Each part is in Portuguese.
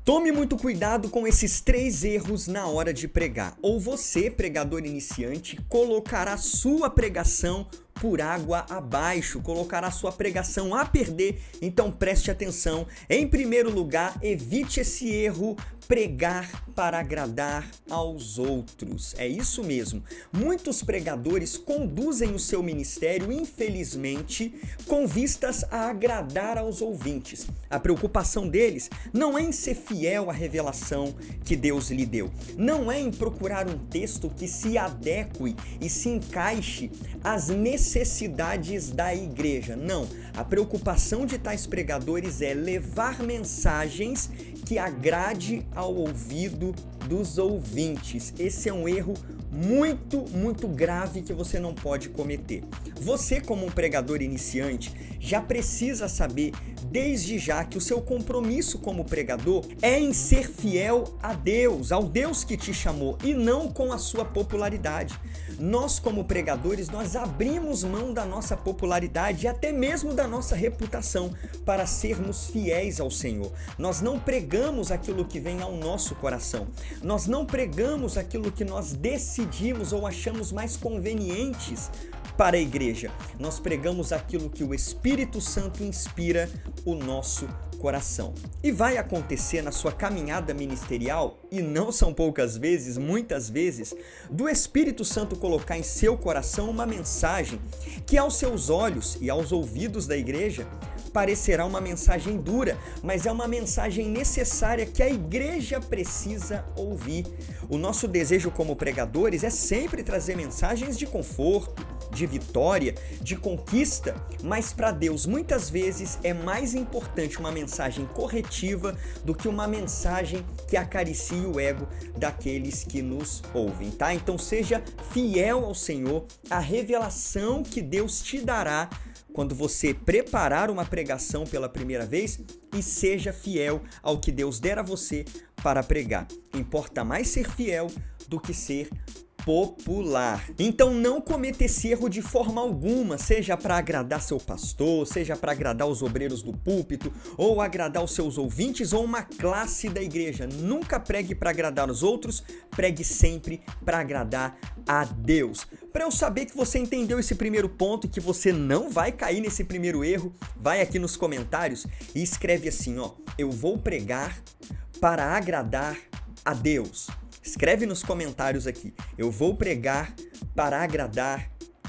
Tome muito cuidado com esses 3 erros na hora de pregar. Ou você, pregador iniciante, colocará sua pregação por água abaixo, colocará sua pregação a perder. Então preste atenção. Em primeiro lugar, evite esse erro: pregar para agradar aos outros. É isso mesmo. Muitos pregadores conduzem o seu ministério, infelizmente, com vistas a agradar aos ouvintes. A preocupação deles não é em ser fiel à revelação que Deus lhe deu. Não é em procurar um texto que se adeque e se encaixe às necessidades da igreja. Não. A preocupação de tais pregadores é levar mensagens que agrade ao ouvido dos ouvintes. Esse é um erro muito grave que você não pode cometer. Você, como um pregador iniciante, já precisa saber desde já que o seu compromisso como pregador é em ser fiel a Deus, ao Deus que te chamou, e não com a sua popularidade. Nós, como pregadores, nós abrimos mão da nossa popularidade e até mesmo da nossa reputação para sermos fiéis ao Senhor. Nós não pregamos aquilo que vem ao nosso coração. Nós não pregamos aquilo que nós decidimos ou achamos mais convenientes para a igreja. Nós pregamos aquilo que o Espírito Santo inspira o nosso coração. E vai acontecer na sua caminhada ministerial, e não são poucas vezes, muitas vezes, do Espírito Santo colocar em seu coração uma mensagem que aos seus olhos e aos ouvidos da igreja parecerá uma mensagem dura, mas é uma mensagem necessária que a igreja precisa ouvir. O nosso desejo como pregadores é sempre trazer mensagens de conforto, de vitória, de conquista, mas para Deus muitas vezes é mais importante uma mensagem corretiva do que uma mensagem que acaricie o ego daqueles que nos ouvem, tá? Então seja fiel ao Senhor, a revelação que Deus te dará quando você preparar uma pregação pela primeira vez, e seja fiel ao que Deus der a você para pregar. Importa mais ser fiel do que ser popular. Então não cometa esse erro de forma alguma, seja para agradar seu pastor, seja para agradar os obreiros do púlpito, ou agradar os seus ouvintes, ou uma classe da igreja. Nunca pregue para agradar os outros, pregue sempre para agradar a Deus. Para eu saber que você entendeu esse primeiro ponto e que você não vai cair nesse primeiro erro, vai aqui nos comentários e escreve assim, ó: eu vou pregar para agradar a Deus. Escreve nos comentários aqui: eu vou pregar para agradar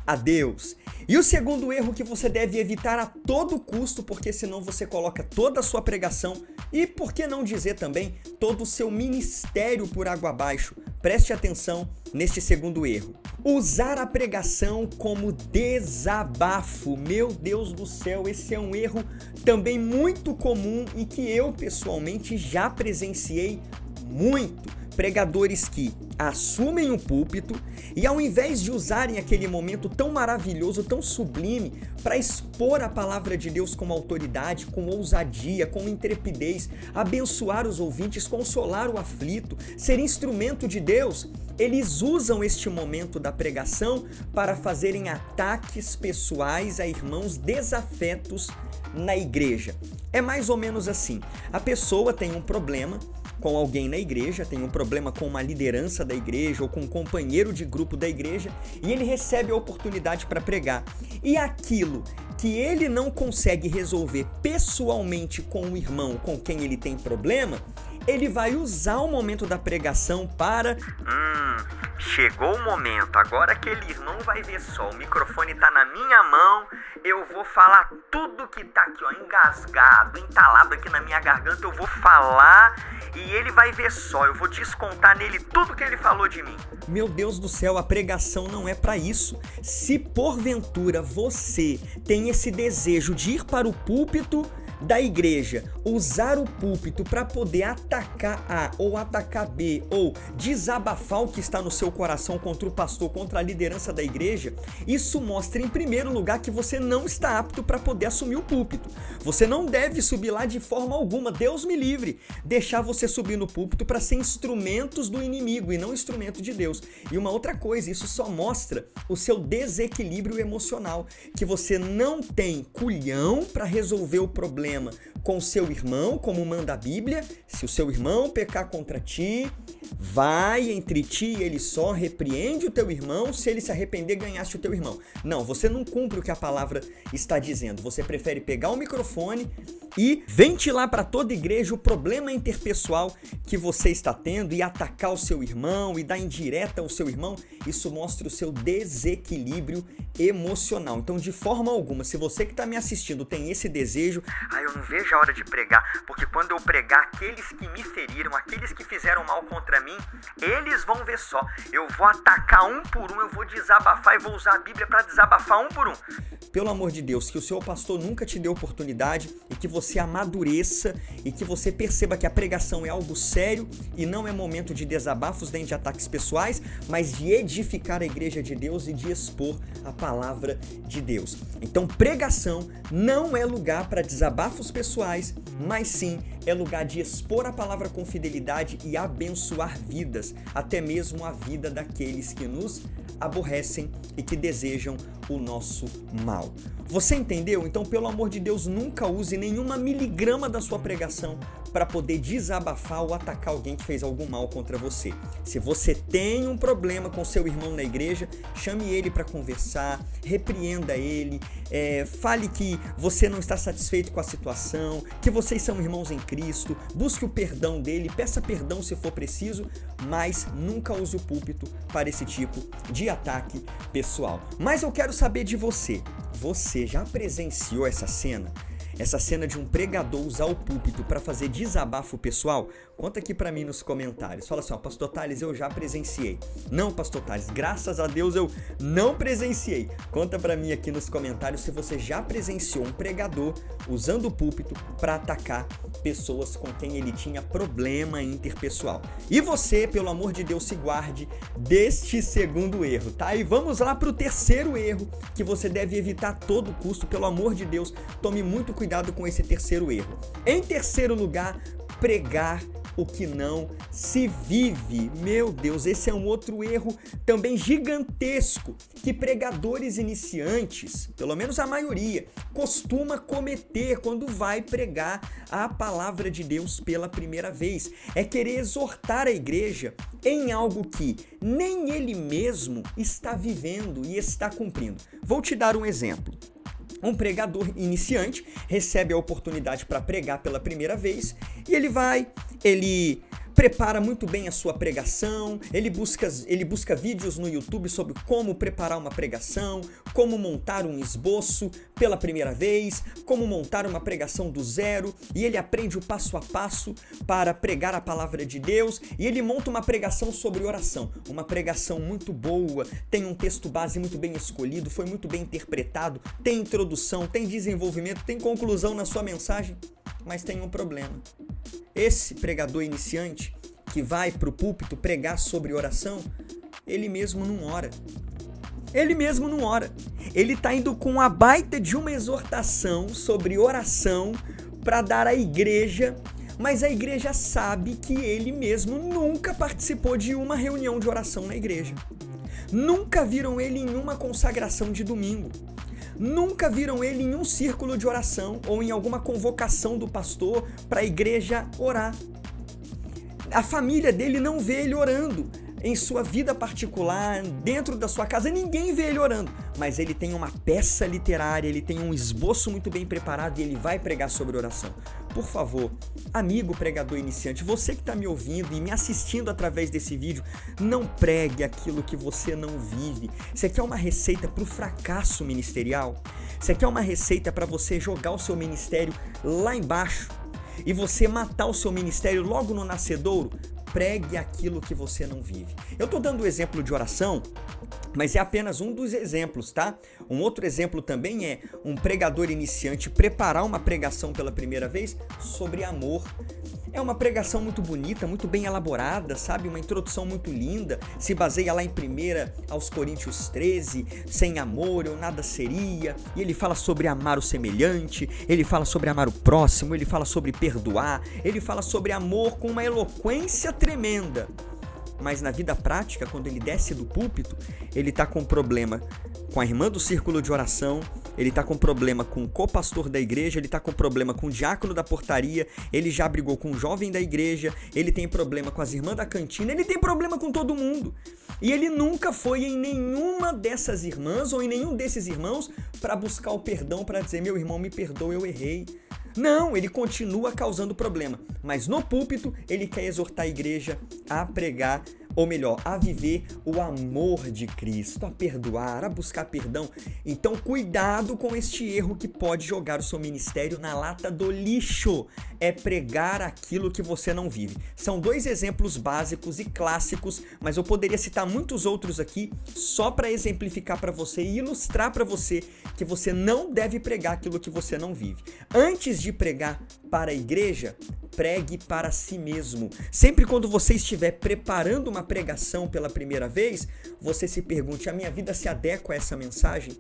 a Deus. E o segundo erro que você deve evitar a todo custo, porque senão você coloca toda a sua pregação e, por que não dizer também, todo o seu ministério por água abaixo. Preste atenção neste segundo erro: usar a pregação como desabafo. Meu Deus do céu, esse é um erro também muito comum e que eu pessoalmente já presenciei muito. Pregadores que assumem o púlpito e, ao invés de usarem aquele momento tão maravilhoso, tão sublime, para expor a palavra de Deus com autoridade, com ousadia, com intrepidez, abençoar os ouvintes, consolar o aflito, ser instrumento de Deus, eles usam este momento da pregação para fazerem ataques pessoais a irmãos desafetos na igreja. É mais ou menos assim: a pessoa tem um problema com alguém na igreja, tem um problema com uma liderança da igreja ou com um companheiro de grupo da igreja, e ele recebe a oportunidade para pregar. E aquilo que ele não consegue resolver pessoalmente com o irmão com quem ele tem problema, ele vai usar o momento da pregação para... chegou o momento, agora aquele irmão vai ver só, o microfone tá na minha mão, eu vou falar tudo que tá aqui, ó, engasgado, entalado aqui na minha garganta, eu vou falar e ele vai ver só, eu vou descontar nele tudo que ele falou de mim. Meu Deus do céu, a pregação não é para isso. Se porventura você tem esse desejo de ir para o púlpito da igreja, usar o púlpito para poder atacar A ou atacar B, ou desabafar o que está no seu coração contra o pastor, contra a liderança da igreja, isso mostra em primeiro lugar que você não está apto para poder assumir o púlpito. Você não deve subir lá de forma alguma, Deus me livre, deixar você subir no púlpito para ser instrumentos do inimigo e não instrumento de Deus. E uma outra coisa, isso só mostra o seu desequilíbrio emocional, que você não tem culhão para resolver o problema problema com o seu irmão, como manda a Bíblia, se o seu irmão pecar contra ti, vai entre ti e ele só, repreende o teu irmão, se ele se arrepender, ganhaste o teu irmão. Não, você não cumpre o que a palavra está dizendo. Você prefere pegar o microfone e ventilar para toda a igreja o problema interpessoal que você está tendo e atacar o seu irmão e dar indireta ao seu irmão. Isso mostra o seu desequilíbrio emocional. Então, de forma alguma, se você que está me assistindo tem esse desejo, eu não vejo a hora de pregar, porque quando eu pregar, aqueles que me feriram, aqueles que fizeram mal contra mim, eles vão ver só. Eu vou atacar um por um, eu vou desabafar e vou usar a Bíblia para desabafar um por um. Pelo amor de Deus, que o seu pastor nunca te dê oportunidade e que você amadureça e que você perceba que a pregação é algo sério e não é momento de desabafos nem de ataques pessoais, mas de edificar a igreja de Deus e de expor a palavra de Deus. Então, pregação não é lugar para desabafos pessoais, mas sim é lugar de expor a palavra com fidelidade e abençoar vidas, até mesmo a vida daqueles que nos aborrecem e que desejam o nosso mal. Você entendeu? Então, pelo amor de Deus, nunca use nenhuma miligrama da sua pregação para poder desabafar ou atacar alguém que fez algum mal contra você. Se você tem um problema com seu irmão na igreja, chame ele para conversar, repreenda ele, fale que você não está satisfeito com a situação, que vocês são irmãos em Cristo, busque o perdão dele, peça perdão se for preciso, mas nunca use o púlpito para esse tipo de ataque pessoal. Mas eu quero saber de você. Você já presenciou essa cena? Essa cena de um pregador usar o púlpito para fazer desabafo pessoal? Conta aqui para mim nos comentários. Fala assim, Pastor Thales, eu já presenciei. Não, Pastor Thales, graças a Deus eu não presenciei. Conta para mim aqui nos comentários se você já presenciou um pregador usando o púlpito para atacar pessoas com quem ele tinha problema interpessoal. E você, pelo amor de Deus, se guarde deste segundo erro, tá? E vamos lá para o terceiro erro que você deve evitar a todo custo. Pelo amor de Deus, tome muito cuidado com esse terceiro erro. Em terceiro lugar, pregar o que não se vive. Meu Deus, esse é um outro erro também gigantesco que pregadores iniciantes, pelo menos a maioria, costuma cometer quando vai pregar a palavra de Deus pela primeira vez. É querer exortar a igreja em algo que nem ele mesmo está vivendo e está cumprindo. Vou te dar um exemplo. Um pregador iniciante recebe a oportunidade para pregar pela primeira vez e ele prepara muito bem a sua pregação, ele busca vídeos no YouTube sobre como preparar uma pregação, como montar um esboço pela primeira vez, como montar uma pregação do zero, e ele aprende o passo a passo para pregar a palavra de Deus, e ele monta uma pregação sobre oração, uma pregação muito boa, tem um texto base muito bem escolhido, foi muito bem interpretado, tem introdução, tem desenvolvimento, tem conclusão na sua mensagem, mas tem um problema. Esse pregador iniciante que vai para o púlpito pregar sobre oração, ele mesmo não ora. Ele está indo com a baita de uma exortação sobre oração para dar à igreja, mas a igreja sabe que ele mesmo nunca participou de uma reunião de oração na igreja. Nunca viram ele em uma consagração de domingo. Nunca viram ele em um círculo de oração ou em alguma convocação do pastor para a igreja orar. A família dele não vê ele orando. Em sua vida particular, dentro da sua casa, ninguém vê ele orando. Mas ele tem uma peça literária, ele tem um esboço muito bem preparado e ele vai pregar sobre oração. Por favor, amigo pregador iniciante, você que está me ouvindo e me assistindo através desse vídeo, não pregue aquilo que você não vive. Você quer uma receita para o fracasso ministerial? Você quer uma receita para você jogar o seu ministério lá embaixo e você matar o seu ministério logo no nascedouro? Pregue aquilo que você não vive. Eu estou dando o exemplo de oração, mas é apenas um dos exemplos, tá? Um outro exemplo também é um pregador iniciante preparar uma pregação pela primeira vez sobre amor. É uma pregação muito bonita, muito bem elaborada, sabe? Uma introdução muito linda, se baseia lá em 1 aos Coríntios 13, sem amor eu nada seria, e ele fala sobre amar o semelhante, ele fala sobre amar o próximo, ele fala sobre perdoar, ele fala sobre amor com uma eloquência tremenda. Mas na vida prática, quando ele desce do púlpito, ele está com problema com a irmã do círculo de oração, ele tá com problema com o copastor da igreja, ele tá com problema com o diácono da portaria, ele já brigou com o jovem da igreja, ele tem problema com as irmãs da cantina, ele tem problema com todo mundo. E ele nunca foi em nenhuma dessas irmãs ou em nenhum desses irmãos para buscar o perdão, para dizer, meu irmão, me perdoa, eu errei. Não, ele continua causando problema, mas no púlpito ele quer exortar a igreja a pregar, ou melhor, a viver o amor de Cristo, a perdoar, a buscar perdão. Então cuidado com este erro que pode jogar o seu ministério na lata do lixo, é pregar aquilo que você não vive. São dois exemplos básicos e clássicos, mas eu poderia citar muitos outros aqui só para exemplificar para você e ilustrar para você que você não deve pregar aquilo que você não vive. Antes de pregar para a igreja, pregue para si mesmo. Sempre quando você estiver preparando uma pregação pela primeira vez, você se pergunte, a minha vida se adequa a essa mensagem?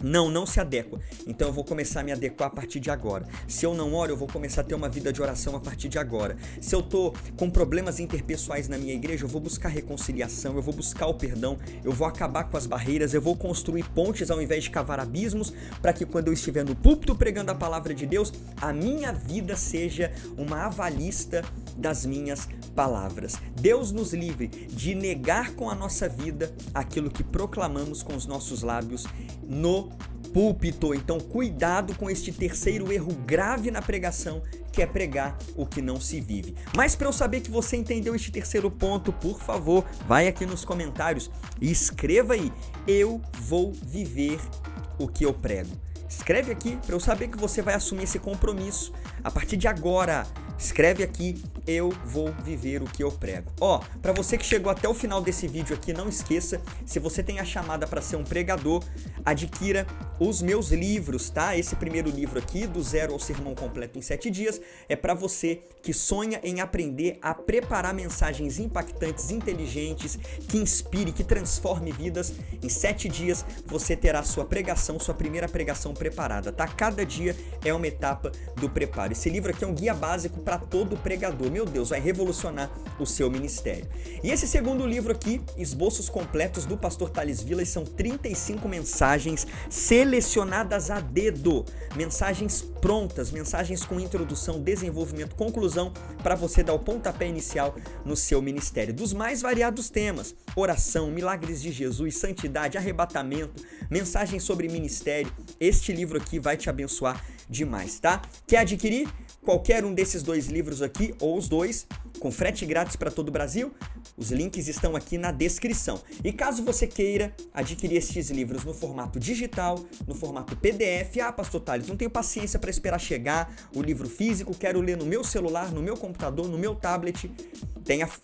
Não, não se adequa. Então eu vou começar a me adequar a partir de agora. Se eu não oro, eu vou começar a ter uma vida de oração a partir de agora. Se eu tô com problemas interpessoais na minha igreja, eu vou buscar reconciliação, eu vou buscar o perdão, eu vou acabar com as barreiras, eu vou construir pontes ao invés de cavar abismos, para que quando eu estiver no púlpito pregando a palavra de Deus, a minha vida seja uma avalista das minhas palavras. Deus nos livre de negar com a nossa vida aquilo que proclamamos com os nossos lábios no púlpito. Então cuidado com este terceiro erro grave na pregação, que é pregar o que não se vive. Mas para eu saber que você entendeu este terceiro ponto, por favor, vai aqui nos comentários e escreva aí, eu vou viver o que eu prego. Escreve aqui para eu saber que você vai assumir esse compromisso a partir de agora. Escreve aqui, eu vou viver o que eu prego. Ó, para você que chegou até o final desse vídeo aqui, não esqueça, se você tem a chamada para ser um pregador, adquira os meus livros, tá? Esse primeiro livro aqui, do zero ao sermão completo em 7 dias, é para você que sonha em aprender a preparar mensagens impactantes, inteligentes, que inspire, que transforme vidas. Em 7 dias você terá sua pregação, sua primeira pregação preparada, tá? Cada dia é uma etapa do preparo. Esse livro aqui é um guia básico para todo pregador. Meu Deus, vai revolucionar o seu ministério. E esse segundo livro aqui, Esboços Completos do Pastor Thales Vilas, são 35 mensagens selecionadas a dedo, mensagens prontas, mensagens com introdução, desenvolvimento, conclusão, para você dar o pontapé inicial no seu ministério, dos mais variados temas: oração, milagres de Jesus, santidade, arrebatamento, mensagens sobre ministério. Este livro aqui vai te abençoar demais, tá? Quer adquirir qualquer um desses dois livros aqui, ou os dois, com frete grátis para todo o Brasil? Os links estão aqui na descrição. E caso você queira adquirir estes livros no formato digital, no formato PDF, Pastor Thales, não tenho paciência para esperar chegar o livro físico, quero ler no meu celular, no meu computador, no meu tablet,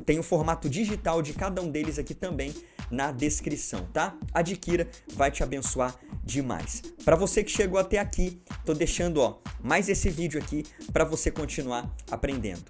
tem o formato digital de cada um deles aqui também na descrição, tá? Adquira, vai te abençoar demais. Para você que chegou até aqui, tô deixando mais esse vídeo aqui para você continuar aprendendo.